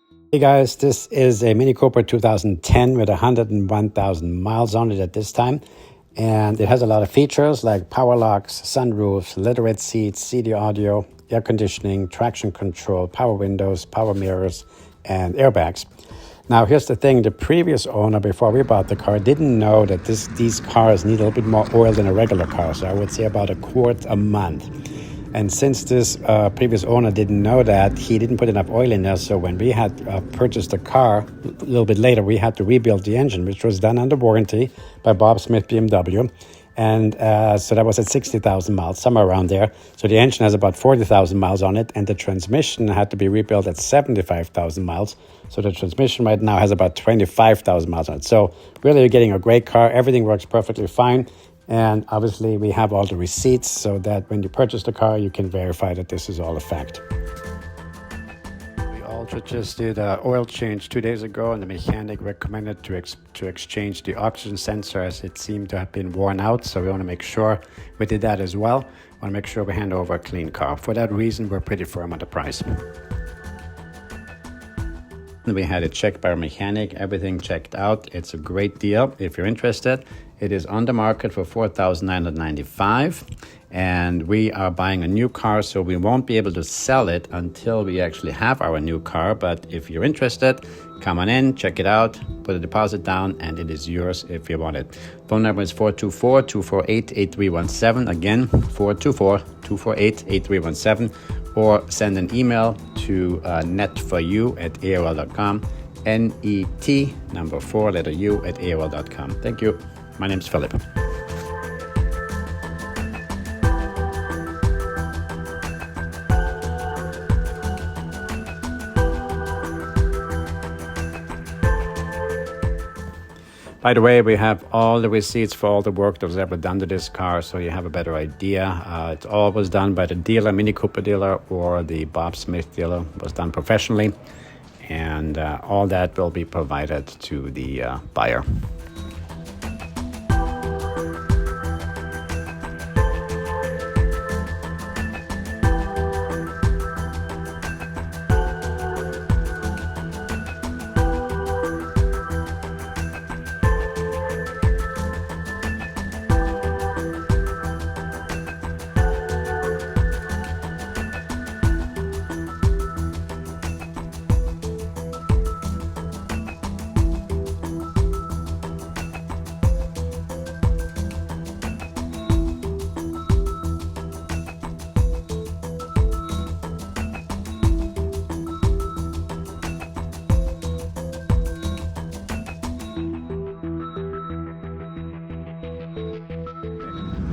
Hey guys, this is a Mini Cooper 2010 with 101,000 miles on it at this time. And it has a lot of features like power locks, sunroofs, leatherette seats, CD audio, air conditioning, traction control, power windows, power mirrors, and airbags. Now here's the thing, the previous owner before we bought the car didn't know that these cars need a little bit more oil than a regular car. So I would say about a quart a month. And since this previous owner didn't know that, he didn't put enough oil in there. So when we had purchased the car a little bit later, we had to rebuild the engine, which was done under warranty by Bob Smith BMW. And so that was at 60,000 miles, somewhere around there. So the engine has about 40,000 miles on it. And the transmission had to be rebuilt at 75,000 miles. So the transmission right now has about 25,000 miles on it. So really you're getting a great car. Everything works perfectly fine. And obviously we have all the receipts so that when you purchase the car, you can verify that this is all a fact. We also just did an oil change 2 days ago, and the mechanic recommended to exchange the oxygen sensor as it seemed to have been worn out. So we want to make sure we did that as well. We want to make sure we hand over a clean car. For that reason, we're pretty firm on the price. We had it checked by our mechanic, everything checked out. It's a great deal if you're interested. It is on the market for $4,995, and we are buying a new car, so we won't be able to sell it until we actually have our new car. But if you're interested, come on in, check it out, put a deposit down, and it is yours if you want it. Phone number is 424-248-8317. Again, 424-248-8317. Or send an email to net4u@aol.com, net4u@aol.com. Thank you. My name's Philip. By the way, we have all the receipts for all the work that was ever done to this car, so you have a better idea. It's all was done by the dealer, Mini Cooper dealer, or the Bob Smith dealer. It was done professionally, and all that will be provided to the buyer.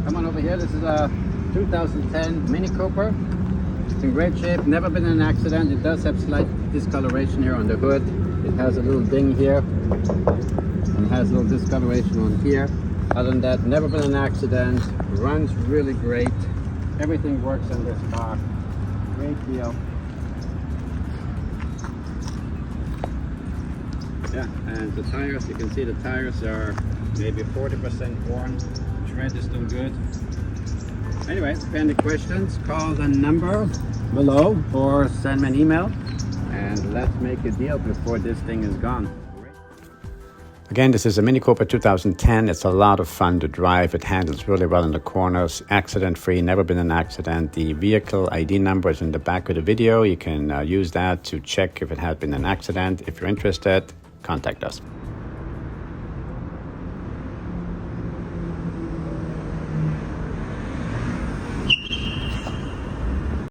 Come on over here. This is a 2010 Mini Cooper. It's in great shape, never been in an accident. It does have slight discoloration here on the hood. It has a little ding here and has a little discoloration on here. Other than that, never been in an accident. Runs really great. Everything works on this car. Great deal. Yeah, and the tires, you can see the tires are maybe 40% worn. Tread is still good. Anyway, if you have any questions, call the number below or send me an email, and let's make a deal before this thing is gone. Again, this is a Mini Cooper 2010. It's a lot of fun to drive. It handles really well in the corners, accident-free, never been in an accident. The vehicle ID number is in the back of the video. You can use that to check if it had been an accident. If you're interested, contact us.